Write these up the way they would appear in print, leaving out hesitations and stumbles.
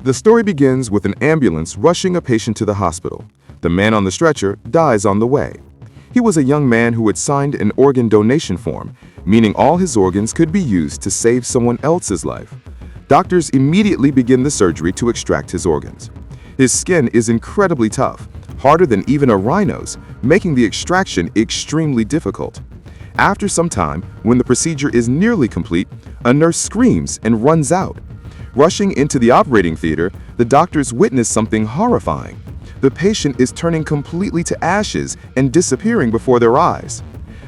The story begins with an ambulance rushing a patient to the hospital. The man on the stretcher dies on the way. He was a young man who had signed an organ donation form, meaning all his organs could be used to save someone else's life. Doctors immediately begin the surgery to extract his organs. His skin is incredibly tough, harder than even a rhino's, making the extraction extremely difficult. After some time, when the procedure is nearly complete, a nurse screams and runs out. Rushing into the operating theater, the doctors witness something horrifying. The patient is turning completely to ashes and disappearing before their eyes.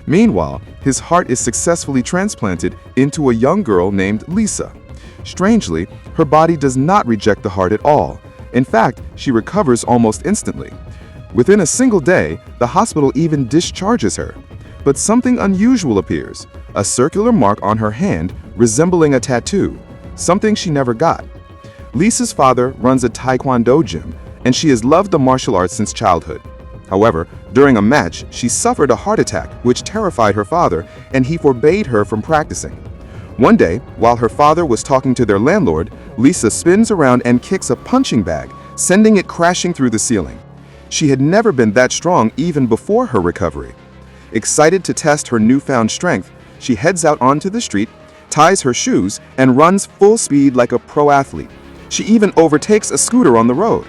Meanwhile, his heart is successfully transplanted into a young girl named Lisa. Strangely, her body does not reject the heart at all. In fact, she recovers almost instantly. Within a single day, the hospital even discharges her. But something unusual appears, a circular mark on her hand resembling a tattoo, something she never got. Lisa's father runs a taekwondo gym, and she has loved the martial arts since childhood. However, during a match, she suffered a heart attack which terrified her father, and he forbade her from practicing. One day, while her father was talking to their landlord, Lisa spins around and kicks a punching bag, sending it crashing through the ceiling. She had never been that strong even before her recovery. Excited to test her newfound strength, she heads out onto the street, ties her shoes, and runs full speed like a pro athlete. She even overtakes a scooter on the road.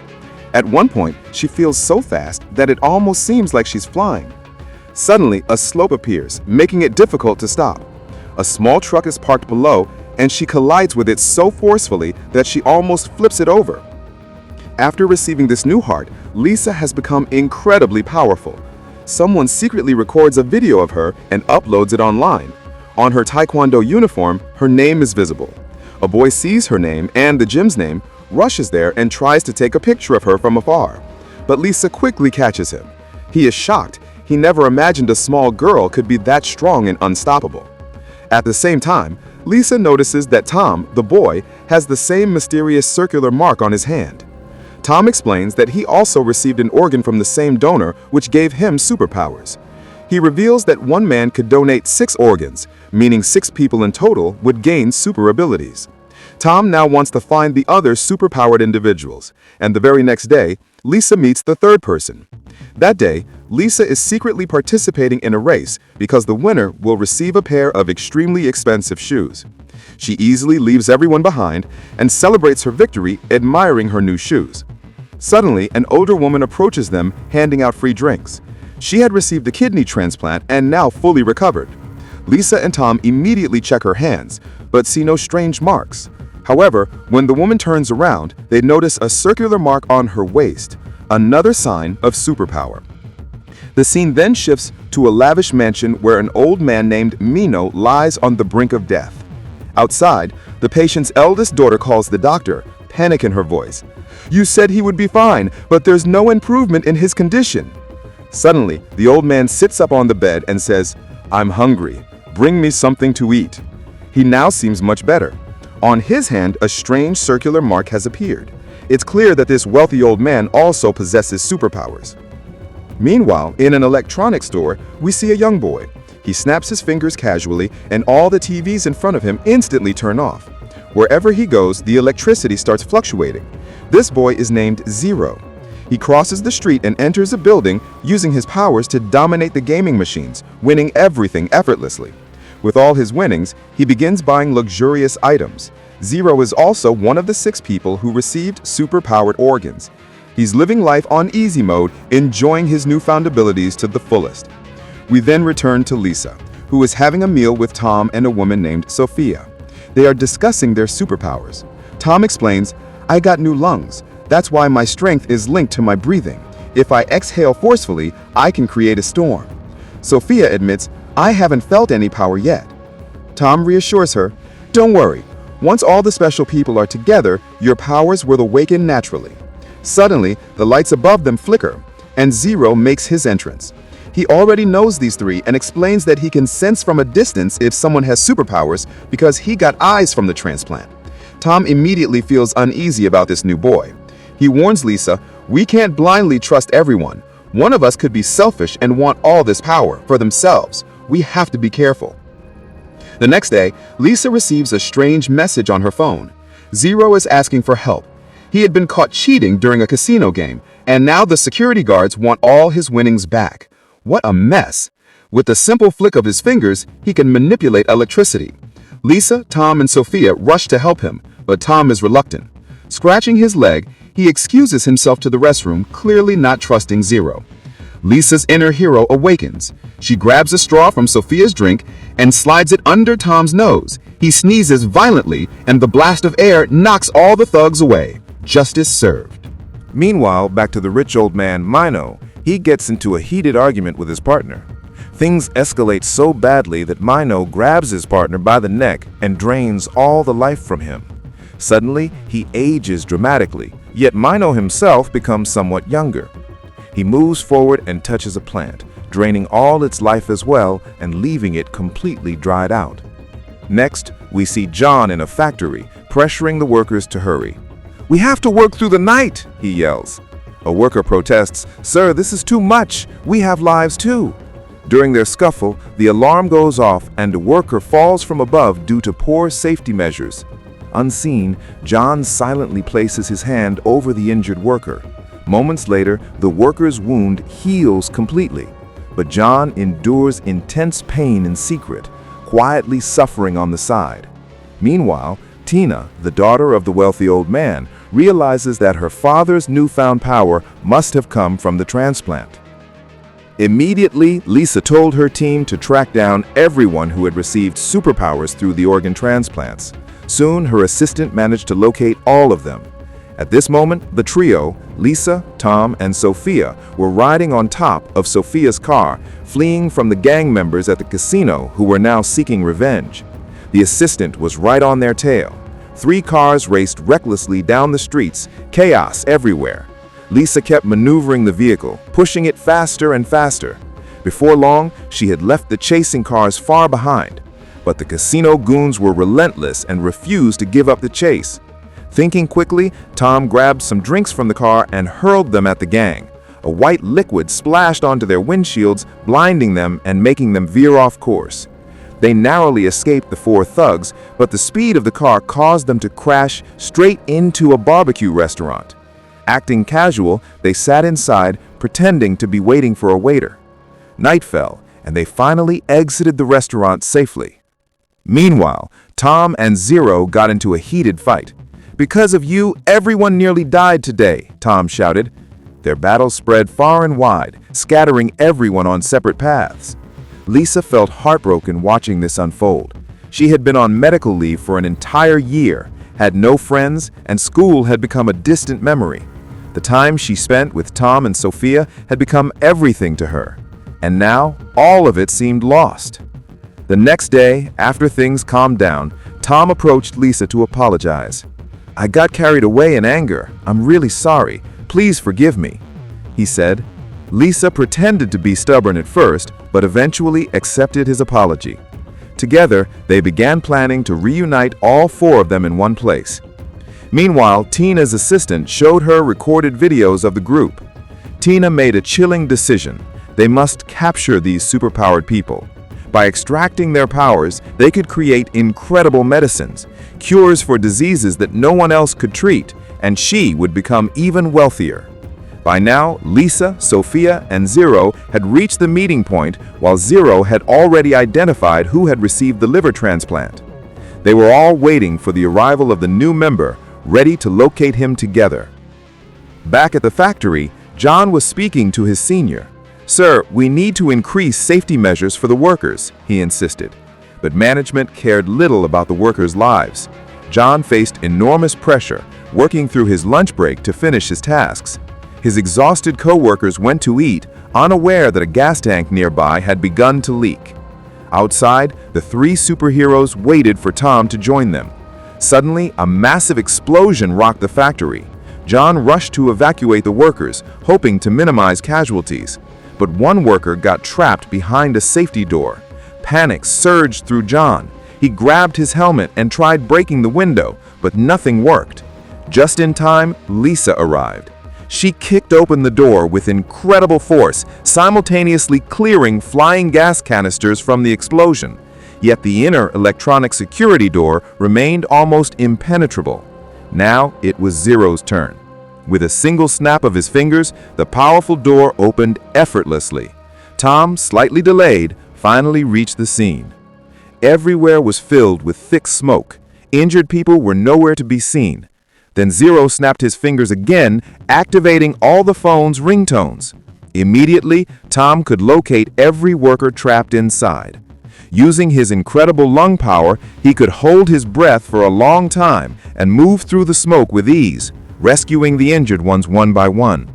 At one point, she feels so fast that it almost seems like she's flying. Suddenly, a slope appears, making it difficult to stop. A small truck is parked below, and she collides with it so forcefully that she almost flips it over. After receiving this new heart, Lisa has become incredibly powerful. Someone secretly records a video of her and uploads it online. On her taekwondo uniform, her name is visible. A boy sees her name and the gym's name, rushes there and tries to take a picture of her from afar. But Lisa quickly catches him. He is shocked. He never imagined a small girl could be that strong and unstoppable. At the same time, Lisa notices that Tom, the boy, has the same mysterious circular mark on his hand. Tom explains that he also received an organ from the same donor, which gave him superpowers. He reveals that one man could donate 6 organs, meaning 6 people in total would gain super abilities. Tom now wants to find the other superpowered individuals, and the very next day, Lisa meets the third person. That day, Lisa is secretly participating in a race because the winner will receive a pair of extremely expensive shoes. She easily leaves everyone behind and celebrates her victory, admiring her new shoes. Suddenly, an older woman approaches them, handing out free drinks. She had received a kidney transplant and now fully recovered. Lisa and Tom immediately check her hands, but see no strange marks. However, when the woman turns around, they notice a circular mark on her waist, another sign of superpower. The scene then shifts to a lavish mansion where an old man named Mino lies on the brink of death. Outside, the patient's eldest daughter calls the doctor, panic in her voice. "You said he would be fine, but there's no improvement in his condition." Suddenly, the old man sits up on the bed and says, "I'm hungry. Bring me something to eat." He now seems much better. On his hand, a strange circular mark has appeared. It's clear that this wealthy old man also possesses superpowers. Meanwhile, in an electronics store, we see a young boy. He snaps his fingers casually, and all the TVs in front of him instantly turn off. Wherever he goes, the electricity starts fluctuating. This boy is named Zero. He crosses the street and enters a building, using his powers to dominate the gaming machines, winning everything effortlessly. With all his winnings, he begins buying luxurious items. Zero is also one of the 6 people who received super-powered organs. He's living life on easy mode, enjoying his newfound abilities to the fullest. We then return to Lisa, who is having a meal with Tom and a woman named Sophia. They are discussing their superpowers. Tom explains, "I got new lungs. That's why my strength is linked to my breathing. If I exhale forcefully, I can create a storm." Sophia admits, "I haven't felt any power yet." Tom reassures her, "Don't worry. Once all the special people are together, your powers will awaken naturally." Suddenly, the lights above them flicker, and Zero makes his entrance. He already knows these 3 and explains that he can sense from a distance if someone has superpowers because he got eyes from the transplant. Tom immediately feels uneasy about this new boy. He warns Lisa, "We can't blindly trust everyone. One of us could be selfish and want all this power for themselves. We have to be careful." The next day, Lisa receives a strange message on her phone. Zero is asking for help. He had been caught cheating during a casino game, and now the security guards want all his winnings back. What a mess! With a simple flick of his fingers, he can manipulate electricity. Lisa, Tom, and Sophia rush to help him, but Tom is reluctant. Scratching his leg, he excuses himself to the restroom, clearly not trusting Zero. Lisa's inner hero awakens. She grabs a straw from Sophia's drink and slides it under Tom's nose. He sneezes violently, and the blast of air knocks all the thugs away. Justice served. Meanwhile, back to the rich old man, Mino. He gets into a heated argument with his partner. Things escalate so badly that Mino grabs his partner by the neck and drains all the life from him. Suddenly, he ages dramatically, yet Mino himself becomes somewhat younger. He moves forward and touches a plant, draining all its life as well and leaving it completely dried out. Next, we see John in a factory, pressuring the workers to hurry. "We have to work through the night," he yells. A worker protests, "Sir, this is too much. We have lives too." During their scuffle, the alarm goes off and a worker falls from above due to poor safety measures. Unseen, John silently places his hand over the injured worker. Moments later, the worker's wound heals completely, but John endures intense pain in secret, quietly suffering on the side. Meanwhile, Tina, the daughter of the wealthy old man, realizes that her father's newfound power must have come from the transplant. Immediately, Lisa told her team to track down everyone who had received superpowers through the organ transplants. Soon, her assistant managed to locate all of them. At this moment, the trio, Lisa, Tom, and Sophia, were riding on top of Sophia's car, fleeing from the gang members at the casino who were now seeking revenge. The assistant was right on their tail. 3 cars raced recklessly down the streets, chaos everywhere. Lisa kept maneuvering the vehicle, pushing it faster and faster. Before long, she had left the chasing cars far behind. But the casino goons were relentless and refused to give up the chase. Thinking quickly, Tom grabbed some drinks from the car and hurled them at the gang. A white liquid splashed onto their windshields, blinding them and making them veer off course. They narrowly escaped the 4 thugs, but the speed of the car caused them to crash straight into a barbecue restaurant. Acting casual, they sat inside, pretending to be waiting for a waiter. Night fell, and they finally exited the restaurant safely. Meanwhile, Tom and Zero got into a heated fight. "Because of you, everyone nearly died today," Tom shouted. Their battle spread far and wide, scattering everyone on separate paths. Lisa felt heartbroken watching this unfold. She had been on medical leave for an entire year, had no friends, and school had become a distant memory. The time she spent with Tom and Sophia had become everything to her, and now all of it seemed lost. The next day, after things calmed down, Tom approached Lisa to apologize. "I got carried away in anger. I'm really sorry. Please forgive me," he said. Lisa pretended to be stubborn at first, but eventually accepted his apology. Together, they began planning to reunite all 4 of them in one place. Meanwhile, Tina's assistant showed her recorded videos of the group. Tina made a chilling decision. They must capture these superpowered people. By extracting their powers, they could create incredible medicines, cures for diseases that no one else could treat, and she would become even wealthier. By now, Lisa, Sophia, and Zero had reached the meeting point, while Zero had already identified who had received the liver transplant. They were all waiting for the arrival of the new member, ready to locate him together. Back at the factory, John was speaking to his senior. "Sir, we need to increase safety measures for the workers," he insisted. But management cared little about the workers' lives. John faced enormous pressure, working through his lunch break to finish his tasks. His exhausted co-workers went to eat, unaware that a gas tank nearby had begun to leak. Outside, the 3 superheroes waited for Tom to join them. Suddenly, a massive explosion rocked the factory. John rushed to evacuate the workers, hoping to minimize casualties. But one worker got trapped behind a safety door. Panic surged through John. He grabbed his helmet and tried breaking the window, but nothing worked. Just in time, Lisa arrived. She kicked open the door with incredible force, simultaneously clearing flying gas canisters from the explosion. Yet the inner electronic security door remained almost impenetrable. Now it was Zero's turn. With a single snap of his fingers, the powerful door opened effortlessly. Tom, slightly delayed, finally reached the scene. Everywhere was filled with thick smoke. Injured people were nowhere to be seen. Then Zero snapped his fingers again, activating all the phone's ringtones. Immediately, Tom could locate every worker trapped inside. Using his incredible lung power, he could hold his breath for a long time and move through the smoke with ease, rescuing the injured ones one by one.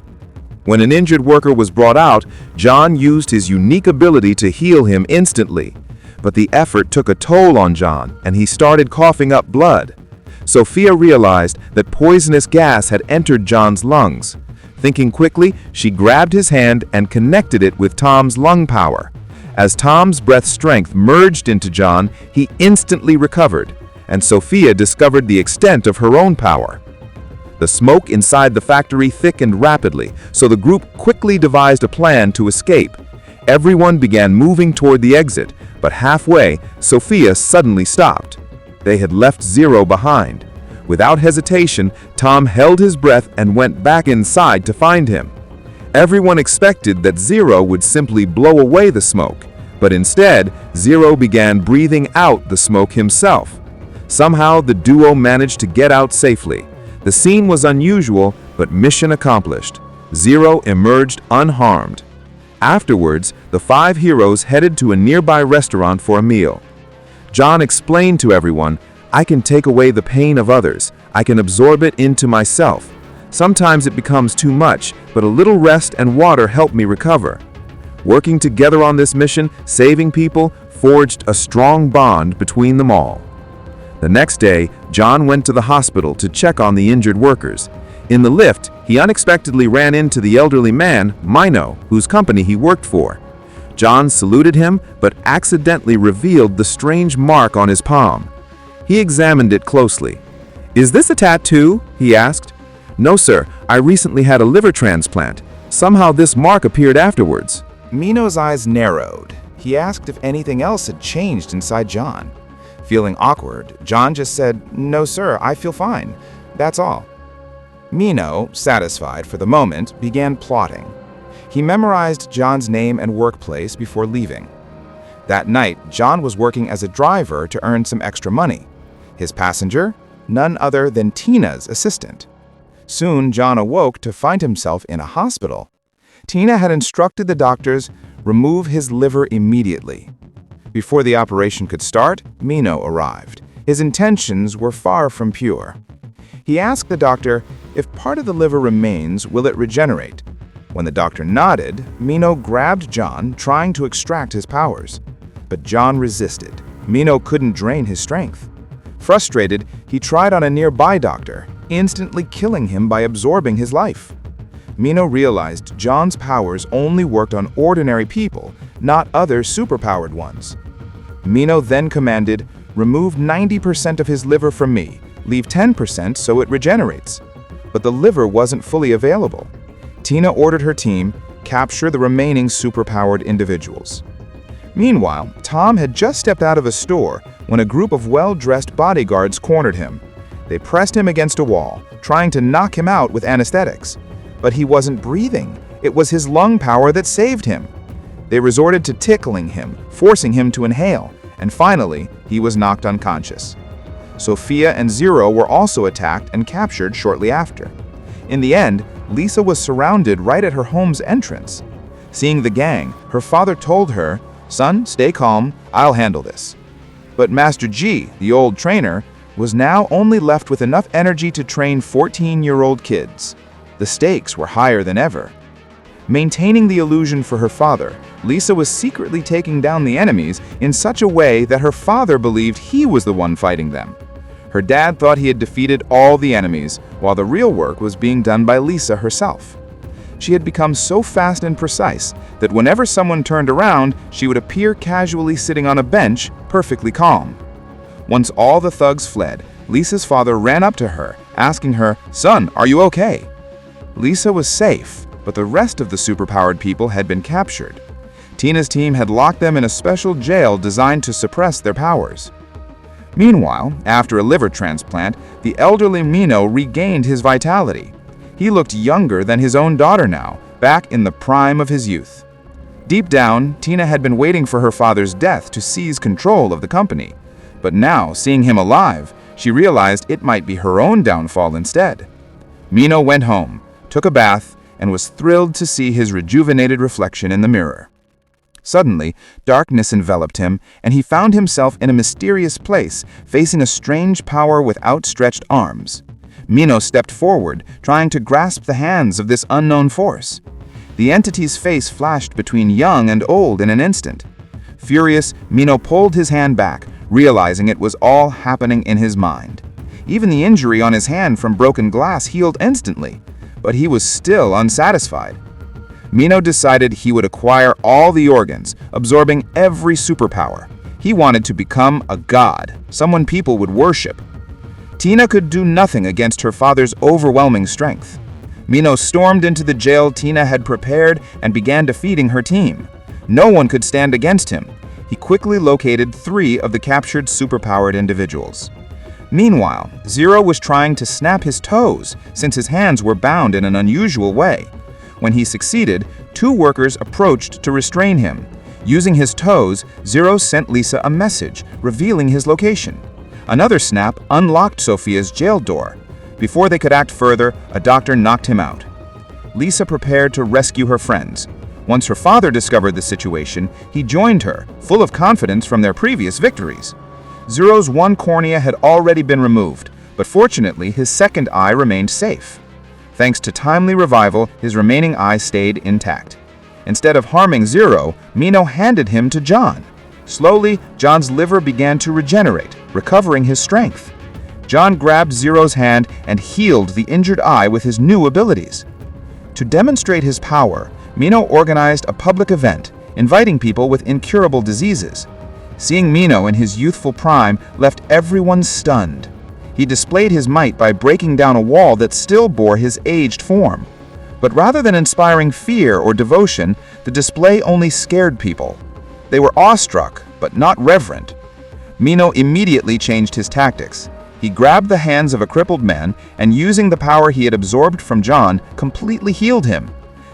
When an injured worker was brought out, John used his unique ability to heal him instantly. But the effort took a toll on John, and he started coughing up blood. Sophia realized that poisonous gas had entered John's lungs. Thinking quickly, she grabbed his hand and connected it with Tom's lung power. As Tom's breath strength merged into John, he instantly recovered, and Sophia discovered the extent of her own power. The smoke inside the factory thickened rapidly, so the group quickly devised a plan to escape. Everyone began moving toward the exit, but halfway, Sophia suddenly stopped. They had left Zero behind. Without hesitation, Tom held his breath and went back inside to find him. Everyone expected that Zero would simply blow away the smoke, but instead, Zero began breathing out the smoke himself. Somehow, the duo managed to get out safely. The scene was unusual, but mission accomplished. Zero emerged unharmed. Afterwards, the five heroes headed to a nearby restaurant for a meal. John explained to everyone, "I can take away the pain of others. I can absorb it into myself. Sometimes it becomes too much, but a little rest and water help me recover." Working together on this mission, saving people, forged a strong bond between them all. The next day, John went to the hospital to check on the injured workers. In the lift, he unexpectedly ran into the elderly man, Mino, whose company he worked for. John saluted him, but accidentally revealed the strange mark on his palm. He examined it closely. "Is this a tattoo?" he asked. "No, sir. I recently had a liver transplant. Somehow this mark appeared afterwards." Mino's eyes narrowed. He asked if anything else had changed inside John. Feeling awkward, John just said, "No, sir, I feel fine. That's all." Mino, satisfied for the moment, began plotting. He memorized John's name and workplace before leaving. That night, John was working as a driver to earn some extra money. His passenger? None other than Tina's assistant. Soon, John awoke to find himself in a hospital. Tina had instructed the doctors, remove his liver immediately. Before the operation could start, Mino arrived. His intentions were far from pure. He asked the doctor, if part of the liver remains, will it regenerate? When the doctor nodded, Mino grabbed John, trying to extract his powers. But John resisted. Mino couldn't drain his strength. Frustrated, he tried on a nearby doctor, instantly killing him by absorbing his life. Mino realized John's powers only worked on ordinary people, not other superpowered ones. Mino then commanded, remove 90% of his liver from me, leave 10% so it regenerates. But the liver wasn't fully available. Tina ordered her team, capture the remaining superpowered individuals. Meanwhile, Tom had just stepped out of a store when a group of well-dressed bodyguards cornered him. They pressed him against a wall, trying to knock him out with anesthetics. But he wasn't breathing. It was his lung power that saved him. They resorted to tickling him, forcing him to inhale, and finally, he was knocked unconscious. Sophia and Zero were also attacked and captured shortly after. In the end, Lisa was surrounded right at her home's entrance. Seeing the gang, her father told her, "Son, stay calm, I'll handle this." But Master G, the old trainer, was now only left with enough energy to train 14-year-old kids. The stakes were higher than ever. Maintaining the illusion for her father, Lisa was secretly taking down the enemies in such a way that her father believed he was the one fighting them. Her dad thought he had defeated all the enemies, while the real work was being done by Lisa herself. She had become so fast and precise that whenever someone turned around, she would appear casually sitting on a bench, perfectly calm. Once all the thugs fled, Lisa's father ran up to her, asking her, "Son, are you okay?" Lisa was safe, but the rest of the superpowered people had been captured. Tina's team had locked them in a special jail designed to suppress their powers. Meanwhile, after a liver transplant, the elderly Mino regained his vitality. He looked younger than his own daughter now, back in the prime of his youth. Deep down, Tina had been waiting for her father's death to seize control of the company. But now, seeing him alive, she realized it might be her own downfall instead. Mino went home, took a bath, and was thrilled to see his rejuvenated reflection in the mirror. Suddenly, darkness enveloped him, and he found himself in a mysterious place, facing a strange power with outstretched arms. Mino stepped forward, trying to grasp the hands of this unknown force. The entity's face flashed between young and old in an instant. Furious, Mino pulled his hand back, realizing it was all happening in his mind. Even the injury on his hand from broken glass healed instantly, but he was still unsatisfied. Mino decided he would acquire all the organs, absorbing every superpower. He wanted to become a god, someone people would worship. Tina could do nothing against her father's overwhelming strength. Mino stormed into the jail Tina had prepared and began defeating her team. No one could stand against him. He quickly located 3 of the captured superpowered individuals. Meanwhile, Zero was trying to snap his toes since his hands were bound in an unusual way. When he succeeded, 2 workers approached to restrain him. Using his toes, Zero sent Lisa a message, revealing his location. Another snap unlocked Sophia's jail door. Before they could act further, a doctor knocked him out. Lisa prepared to rescue her friends. Once her father discovered the situation, he joined her, full of confidence from their previous victories. Zero's one cornea had already been removed, but fortunately his second eye remained safe. Thanks to timely revival, his remaining eye stayed intact. Instead of harming Zero, Mino handed him to John. Slowly, John's liver began to regenerate, recovering his strength. John grabbed Zero's hand and healed the injured eye with his new abilities. To demonstrate his power, Mino organized a public event, inviting people with incurable diseases. Seeing Mino in his youthful prime left everyone stunned. He displayed his might by breaking down a wall that still bore his aged form. But rather than inspiring fear or devotion, the display only scared people. They were awestruck, but not reverent. Mino immediately changed his tactics. He grabbed the hands of a crippled man and, using the power he had absorbed from John, completely healed him.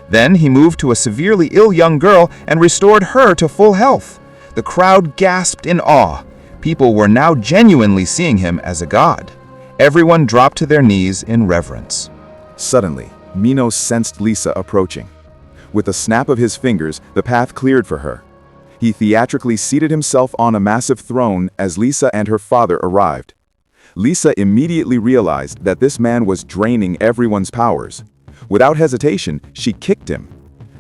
Then he moved to a severely ill young girl and restored her to full health. The crowd gasped in awe. People were now genuinely seeing him as a god. Everyone dropped to their knees in reverence. Suddenly, Mino sensed Lisa approaching. With a snap of his fingers, the path cleared for her. He theatrically seated himself on a massive throne as Lisa and her father arrived. Lisa immediately realized that this man was draining everyone's powers. Without hesitation, she kicked him.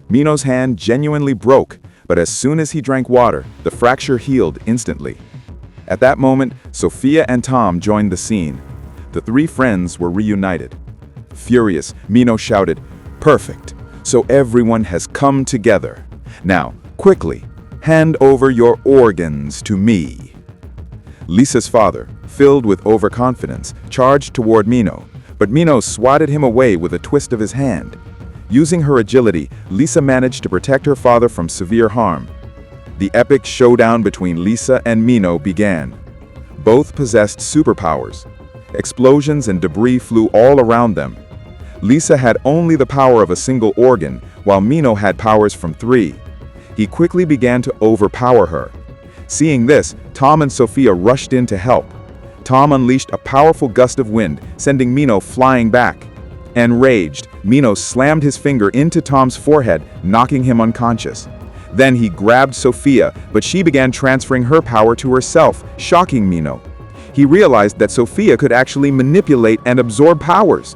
Mino's hand genuinely broke, but as soon as he drank water, the fracture healed instantly. At that moment, Sophia and Tom joined the scene. The 3 friends were reunited. Furious, Mino shouted, "Perfect! So everyone has come together. Now, quickly, hand over your organs to me." Lisa's father, filled with overconfidence, charged toward Mino, but Mino swatted him away with a twist of his hand. Using her agility, Lisa managed to protect her father from severe harm. The epic showdown between Lisa and Mino began. Both possessed superpowers. Explosions and debris flew all around them. Lisa had only the power of a single organ, while Mino had powers from 3. He quickly began to overpower her. Seeing this, Tom and Sophia rushed in to help. Tom unleashed a powerful gust of wind, sending Mino flying back. Enraged, Mino slammed his finger into Tom's forehead, knocking him unconscious. Then he grabbed Sophia, but she began transferring her power to herself, shocking Mino. He realized that Sophia could actually manipulate and absorb powers.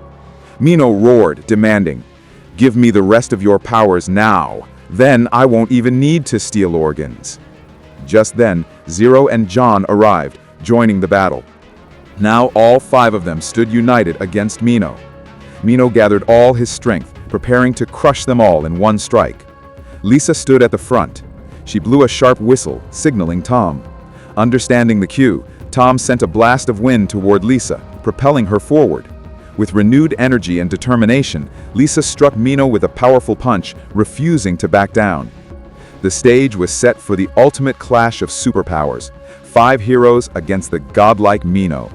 Mino roared, demanding, "Give me the rest of your powers now. Then I won't even need to steal organs." Just then, Zero and John arrived, joining the battle. Now all 5 of them stood united against Mino. Mino gathered all his strength, preparing to crush them all in one strike. Lisa stood at the front. She blew a sharp whistle, signaling Tom. Understanding the cue, Tom sent a blast of wind toward Lisa, propelling her forward. With renewed energy and determination, Lisa struck Mino with a powerful punch, refusing to back down. The stage was set for the ultimate clash of superpowers. 5 heroes against the godlike Mino.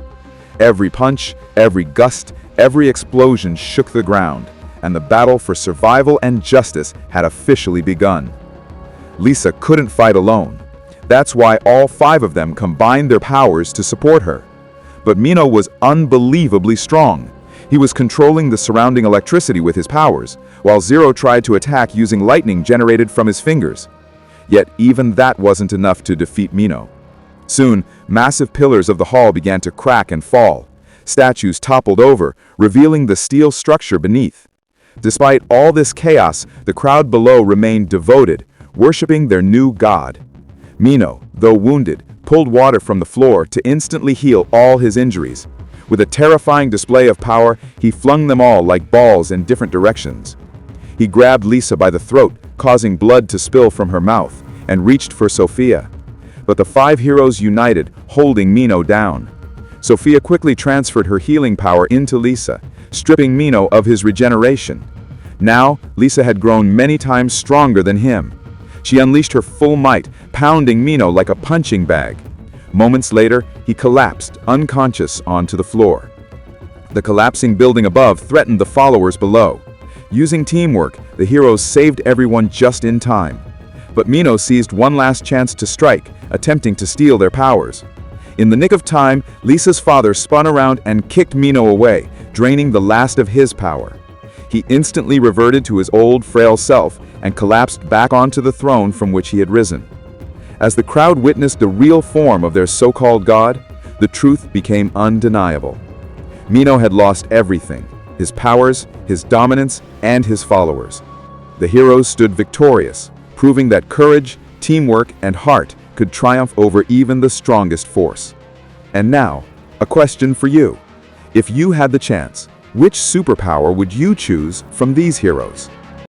Every punch, every gust, every explosion shook the ground, and the battle for survival and justice had officially begun. Lisa couldn't fight alone. That's why all 5 of them combined their powers to support her. But Mino was unbelievably strong. He was controlling the surrounding electricity with his powers, while Zero tried to attack using lightning generated from his fingers. Yet even that wasn't enough to defeat Mino. Soon, massive pillars of the hall began to crack and fall. Statues toppled over, revealing the steel structure beneath. Despite all this chaos, the crowd below remained devoted, worshiping their new god. Mino, though wounded, pulled water from the floor to instantly heal all his injuries. With a terrifying display of power, he flung them all like balls in different directions. He grabbed Lisa by the throat, causing blood to spill from her mouth, and reached for Sophia. But the 5 heroes united, holding Mino down. Sophia quickly transferred her healing power into Lisa, stripping Mino of his regeneration. Now, Lisa had grown many times stronger than him. She unleashed her full might, pounding Mino like a punching bag. Moments later, he collapsed, unconscious, onto the floor. The collapsing building above threatened the followers below. Using teamwork, the heroes saved everyone just in time. But Mino seized one last chance to strike, attempting to steal their powers. In the nick of time, Lisa's father spun around and kicked Mino away, draining the last of his power. He instantly reverted to his old, frail self and collapsed back onto the throne from which he had risen. As the crowd witnessed the real form of their so-called god, the truth became undeniable. Mino had lost everything: his powers, his dominance, and his followers. The heroes stood victorious, proving that courage, teamwork, and heart could triumph over even the strongest force. And now, a question for you. If you had the chance, which superpower would you choose from these heroes?